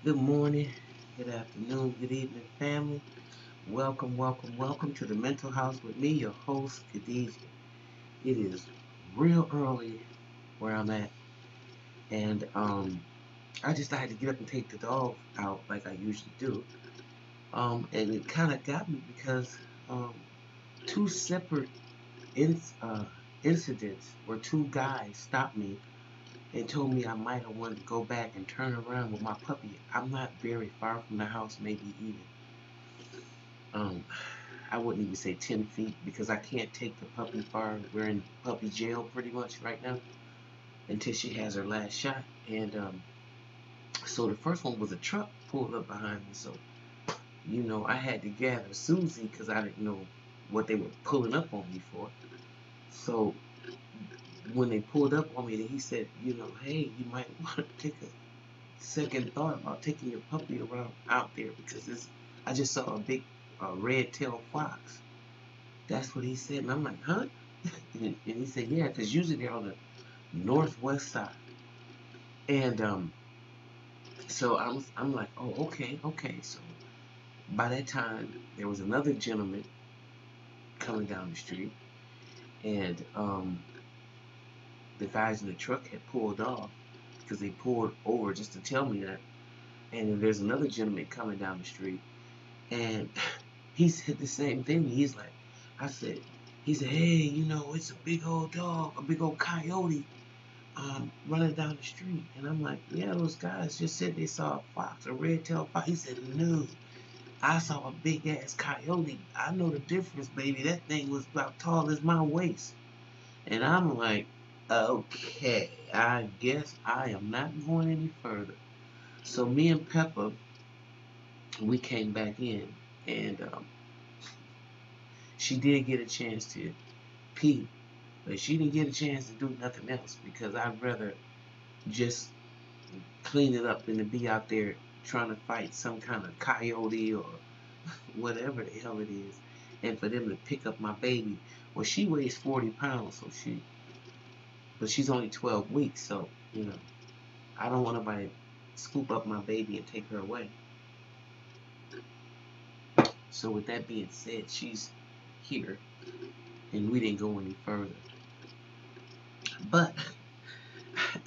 Good morning, good afternoon, good evening, family. Welcome to the Mental House with me, your host, Khadijah. It is real early where I'm at, and I just had to get up and take the dog out like I usually do. And it kind of got me because um, two separate incidents where two guys stopped me and told me I might have wanted to go back and turn around with my puppy. I'm not very far from the house, maybe even um, I wouldn't even say 10 feet because I can't take the puppy far. We're in puppy jail pretty much right now until she has her last shot. And so the first one was a truck pulled up behind me. So, I had to gather Susie because I didn't know what they were pulling up on me for. So when they pulled up on me, he said, hey, you might want to take a second thought about taking your puppy around out there because I just saw a big red-tailed fox. That's what he said. And I'm like, huh? And he said, yeah, because usually they're on the northwest side. And so I'm like, oh, okay. So by that time, there was another gentleman coming down the street. And the guys in the truck had pulled off because they pulled over just to tell me that. And there's another gentleman coming down the street. And he said the same thing. He said, hey, it's a big old dog, a big old coyote running down the street. And I'm like, yeah, those guys just said they saw a fox, a red-tailed fox. He said, no, I saw a big-ass coyote. I know the difference, baby. That thing was about tall as my waist. And I'm like, okay, I guess I am not going any further. So me and Pepper, we came back in, and she did get a chance to pee, but she didn't get a chance to do nothing else because I'd rather just clean it up than to be out there trying to fight some kind of coyote or whatever the hell it is, and for them to pick up my baby. Well, she weighs 40 pounds, but she's only 12 weeks, so I don't want nobody to scoop up my baby and take her away. So with that being said, she's here, and we didn't go any further. But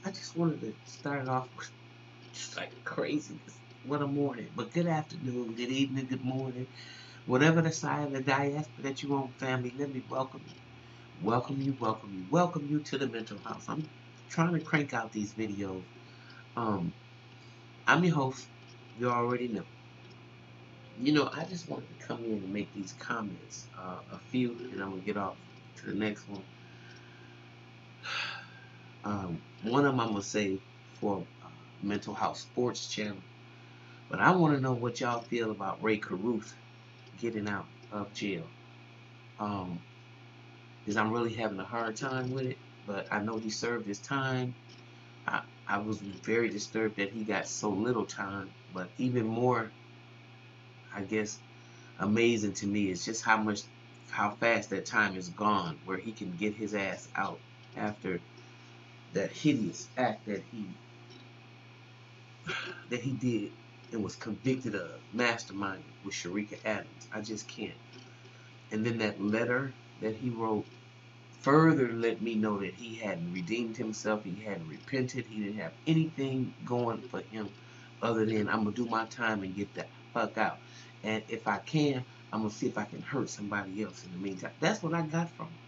I just wanted to start off with just like craziness. What a morning. But good afternoon, good evening, good morning. Whatever the side of the diaspora that you're on, family, let me welcome you. Welcome you to the Mental House. I'm trying to crank out these videos. I'm your host. You already know. I just wanted to come in and make these comments. A few, and I'm going to get off to the next one. One of them I'm going to say for Mental House Sports Channel. But I want to know what y'all feel about Ray Caruth getting out of jail. Because I'm really having a hard time with it. But I know he served his time. I was very disturbed that he got so little time. But even more, I guess, amazing to me is just how fast that time is gone, where he can get his ass out after that hideous act that he did and was convicted of, masterminding with Sharika Adams. I just can't. And then that letter that he wrote further let me know that he hadn't redeemed himself, he hadn't repented, he didn't have anything going for him other than I'm gonna do my time and get the fuck out. And if I can, I'm gonna see if I can hurt somebody else in the meantime. That's what I got from him.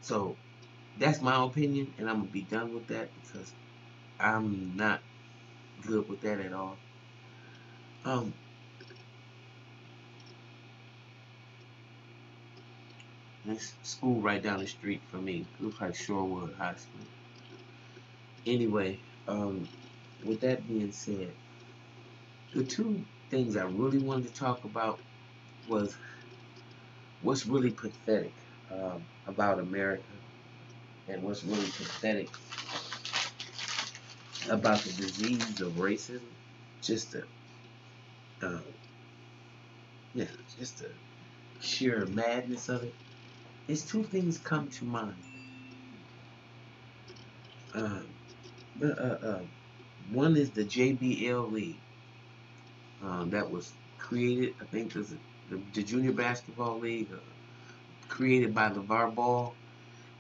So that's my opinion, and I'm gonna be done with that because I'm not good with that at all. This school right down the street from me. It looks like Shorewood High School. Anyway, with that being said, the two things I really wanted to talk about was what's really pathetic about America and what's really pathetic about the disease of racism. Just just the sheer madness of it. It's two things come to mind. One is the JBL League. that was created. I think the Junior Basketball League created by LeVar Ball,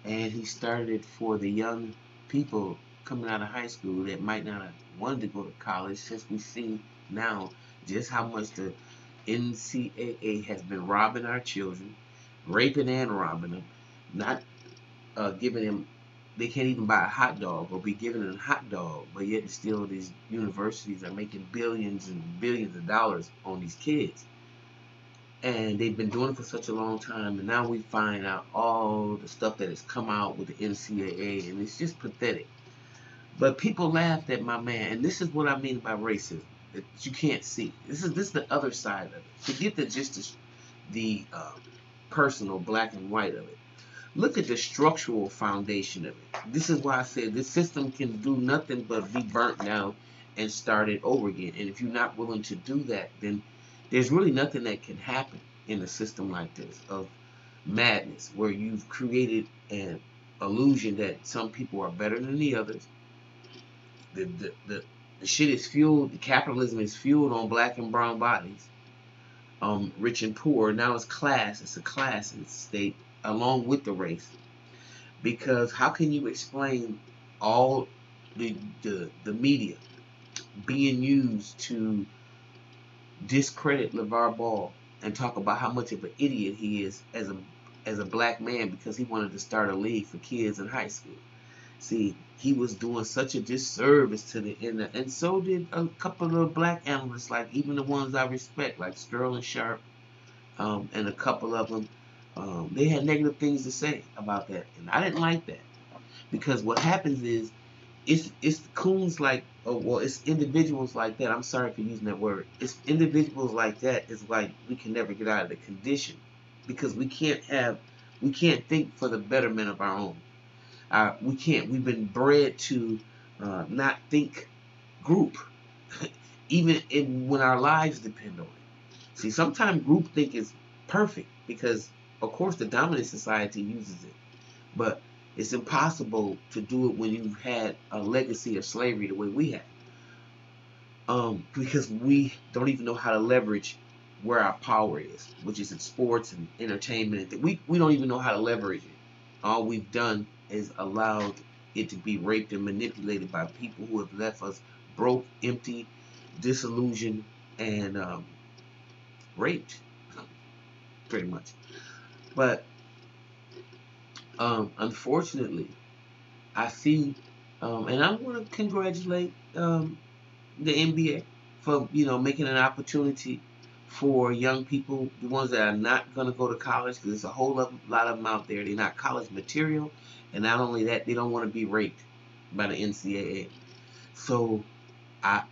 and he started it for the young people coming out of high school that might not have wanted to go to college, since we see now just how much the NCAA has been robbing our children, raping and robbing them, not giving them, they can't even buy a hot dog or be given a hot dog, but yet still these universities are making billions and billions of dollars on these kids. And they've been doing it for such a long time, and now we find out all the stuff that has come out with the NCAA, and it's just pathetic. But people laughed at my man, and this is what I mean by racism that you can't see. This is the other side of it. Forget the personal black and white of it. Look at the structural foundation of it. This is why I said this system can do nothing but be burnt down and start it over again. And if you're not willing to do that, then there's really nothing that can happen in a system like this of madness, where you've created an illusion that some people are better than the others. The shit is fueled, the capitalism is fueled on black and brown bodies, rich and poor. Now it's class. It's a class in the state along with the race. Because how can you explain all the media being used to discredit LeVar Ball and talk about how much of an idiot he is as a black man because he wanted to start a league for kids in high school? See, he was doing such a disservice to the internet, and so did a couple of black analysts, like even the ones I respect, like Sterling Sharp, and a couple of them. They had negative things to say about that, and I didn't like that, because what happens is it's coons like, oh, well, it's individuals like that. I'm sorry for using that word. It's individuals like that. It's like we can never get out of the condition, because we can't think for the betterment of our own. We can't. We've been bred to not think group, even when our lives depend on it. See, sometimes groupthink is perfect because, of course, the dominant society uses it, but it's impossible to do it when you've had a legacy of slavery the way we have, because we don't even know how to leverage where our power is, which is in sports and entertainment. We don't even know how to leverage it. All we've done is allowed it to be raped and manipulated by people who have left us broke, empty, disillusioned, and raped, pretty much. But unfortunately, I see, and I want to congratulate the NBA for making an opportunity for young people, the ones that are not going to go to college, because there's a whole lot of them out there. They're not college material, and not only that, they don't want to be raped by the NCAA. So I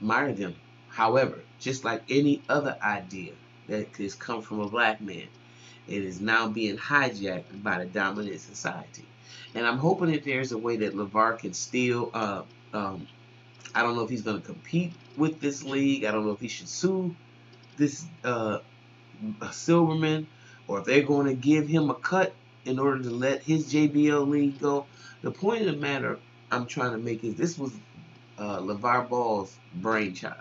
admire them. However, just like any other idea that has come from a black man, it is now being hijacked by the dominant society. And I'm hoping that there's a way that LeVar can still, I don't know if he's going to compete with this league. I don't know if he should sue this Silverman, or if they're going to give him a cut in order to let his JBL league go. The point of the matter I'm trying to make is this was LeVar Ball's brainchild.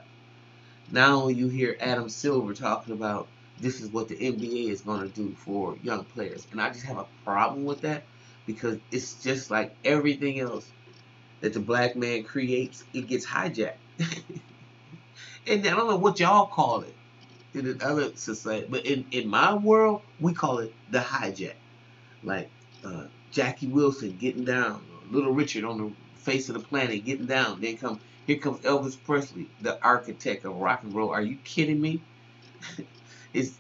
Now you hear Adam Silver talking about this is what the NBA is going to do for young players. And I just have a problem with that, because it's just like everything else that the black man creates, it gets hijacked. And I don't know what y'all call it in another society, but in my world, we call it the hijack. Like Jackie Wilson getting down, or Little Richard on the face of the planet getting down. Then here comes Elvis Presley, the architect of rock and roll. Are you kidding me? It's,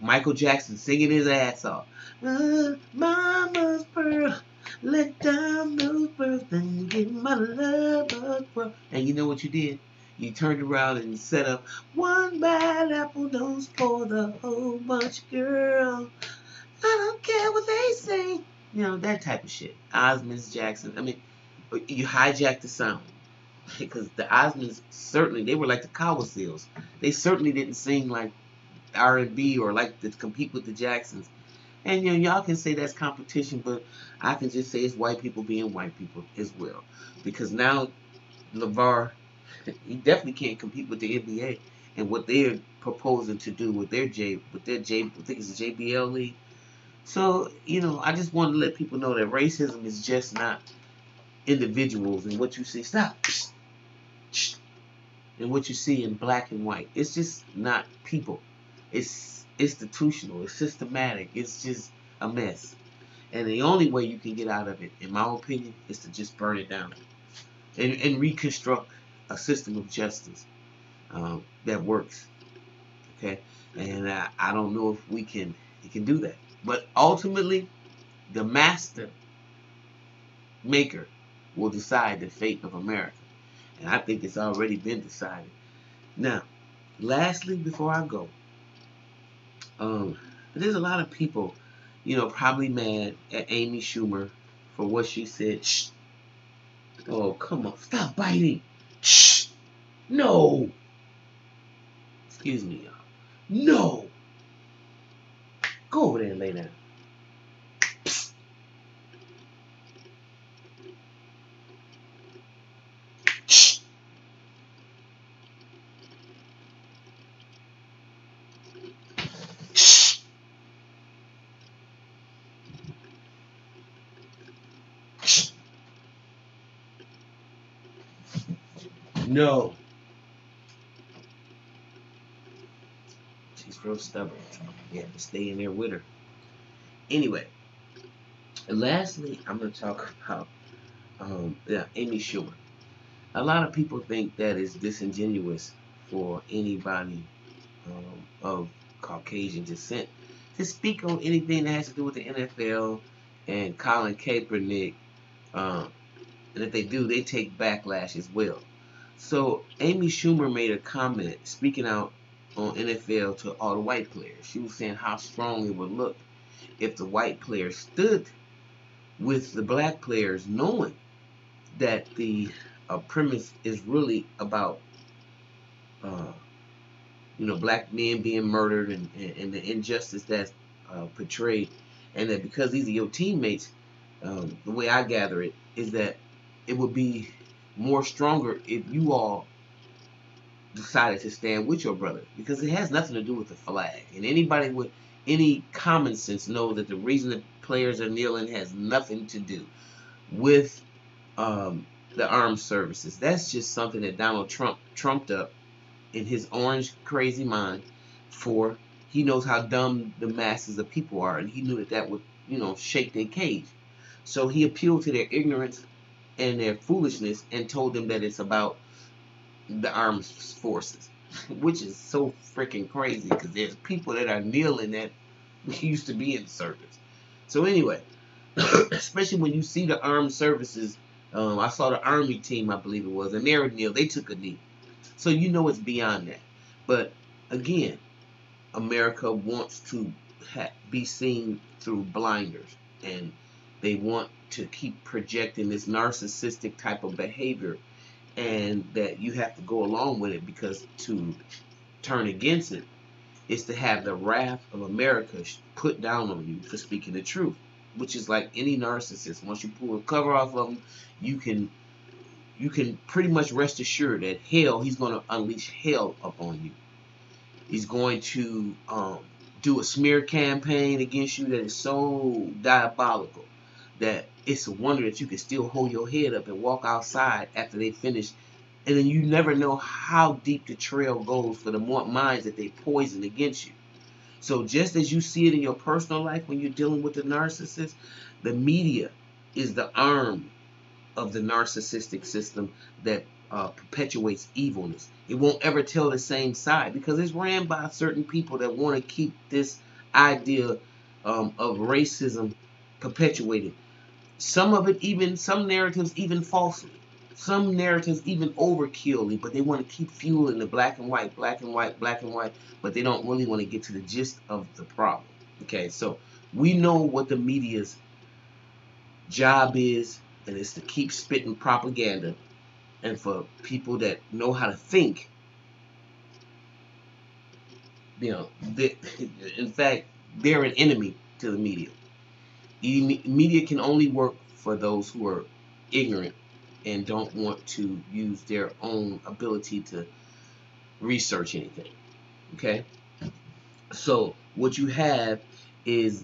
Michael Jackson singing his ass off. Mama's pearl, let down those pearls, then you get my love a pearl. And you know what you did? You turned around and set up one bad apple don't spoil the whole bunch, girl. I don't care what they say. That type of shit. Osmonds, Jackson. I mean, you hijack the sound. Because the Osmonds, certainly, they were like the Cowsills. They certainly didn't sing like R&B or like to compete with the Jacksons. And y'all can say that's competition, but I can just say it's white people being white people as well. Because now LeVar he definitely can't compete with the NBA and what they're proposing to do with their I think it's the JBL league. So, I just want to let people know that racism is just not individuals and what you see. Stop. And what you see in black and white. It's just not people. It's institutional. It's systematic. It's just a mess. And the only way you can get out of it, in my opinion, is to just burn it down and reconstruct a system of justice that works. Okay, and I don't know if we can do that. But ultimately, the master maker will decide the fate of America, and I think it's already been decided. Now, lastly, before I go, there's a lot of people, probably mad at Amy Schumer for what she said. Shh. Oh, come on, stop biting. Shh. No. Excuse me, y'all. No. Go over there and lay down. Shh. Shh. Shh. No. She's real stubborn. You have to stay in there with her. Anyway, and lastly, I'm going to talk about Amy Schumer. A lot of people think that it's disingenuous for anybody of Caucasian descent to speak on anything that has to do with the NFL and Colin Kaepernick. And if they do, they take backlash as well. So Amy Schumer made a comment speaking out on NFL to all the white players. She was saying how strong it would look if the white players stood with the black players, knowing that the premise is really about black men being murdered and the injustice that's portrayed, and that because these are your teammates, the way I gather it is that it would be more stronger if you all decided to stand with your brother, because it has nothing to do with the flag. And anybody with any common sense knows that the reason that players are kneeling has nothing to do with the armed services. That's just something that Donald Trump trumped up in his orange crazy mind, for he knows how dumb the masses of people are, and he knew that would shake their cage. So he appealed to their ignorance and their foolishness and told them that it's about the armed forces, which is so freaking crazy, because there's people that are kneeling that used to be in service. So anyway, especially when you see the armed services, I saw the Army team, I believe it was, and they were kneel. They took a knee. So it's beyond that. But again, America wants to be seen through blinders, and they want to keep projecting this narcissistic type of behavior, and that you have to go along with it, because to turn against it is to have the wrath of America put down on you for speaking the truth, which is like any narcissist. Once you pull the cover off of them, you can pretty much rest assured that he's going to unleash hell upon you. He's going to do a smear campaign against you that is so diabolical that it's a wonder that you can still hold your head up and walk outside after they finish. And then you never know how deep the trail goes for the minds that they poison against you. So just as you see it in your personal life when you're dealing with the narcissist, the media is the arm of the narcissistic system that perpetuates evilness. It won't ever tell the same side, because it's ran by certain people that want to keep this idea of racism perpetuated. Some narratives even falsely. Some narratives even overkilly, but they want to keep fueling the black and white, black and white, black and white, but they don't really want to get to the gist of the problem. Okay, so we know what the media's job is, and it's to keep spitting propaganda. And for people that know how to think, in fact, they're an enemy to the media. Media can only work for those who are ignorant and don't want to use their own ability to research anything. Okay? So what you have is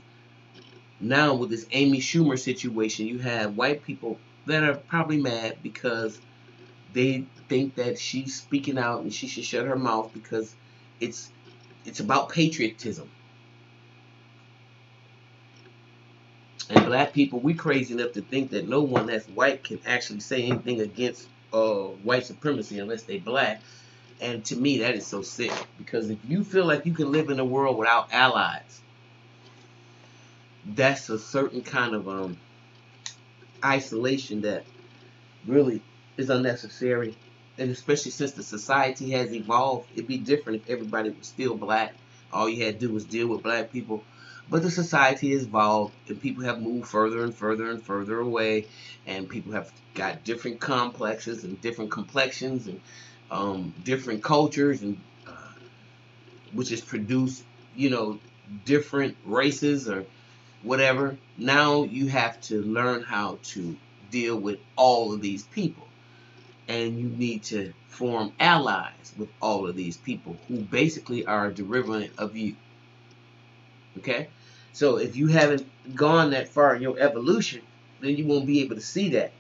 now with this Amy Schumer situation, you have white people that are probably mad because they think that she's speaking out and she should shut her mouth because it's about patriotism. And black people, we crazy enough to think that no one that's white can actually say anything against white supremacy unless they black. And to me, that is so sick. Because if you feel like you can live in a world without allies, that's a certain kind of isolation that really is unnecessary. And especially since the society has evolved, it'd be different if everybody was still black. All you had to do was deal with black people. But the society has evolved, and people have moved further and further and further away, and people have got different complexes and different complexions and different cultures, and which has produced, different races or whatever. Now you have to learn how to deal with all of these people. And you need to form allies with all of these people who basically are a derivative of you. Okay? So if you haven't gone that far in your evolution, then you won't be able to see that.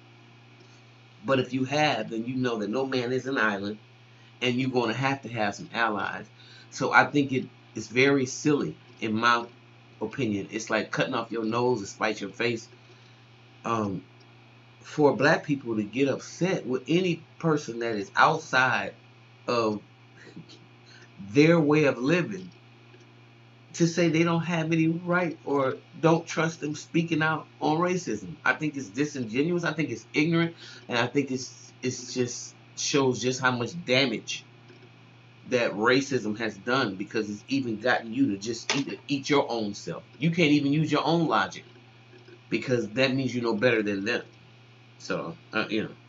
But if you have, then you know that no man is an island, and you're going to have some allies. So I think it's very silly, in my opinion. It's like cutting off your nose to spite your face. For black people to get upset with any person that is outside of their way of living, to say they don't have any right or don't trust them speaking out on racism. I think it's disingenuous. I think it's ignorant, and I think it's just shows just how much damage that racism has done, because it's even gotten you to just eat your own self. You can't even use your own logic because that means you know better than them. So, I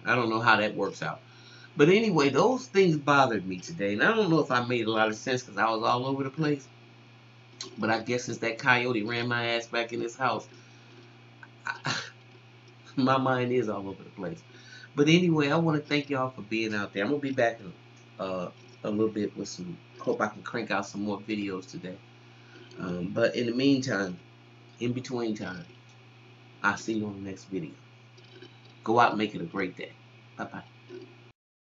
don't know how that works out. But anyway, those things bothered me today. And I don't know if I made a lot of sense because I was all over the place. But I guess since that coyote ran my ass back in this house, my mind is all over the place. But anyway, I want to thank y'all for being out there. I'm going to be back in a little bit with some, hope I can crank out some more videos today. But in the meantime, in between time, I'll see you on the next video. Go out and make it a great day. Bye-bye.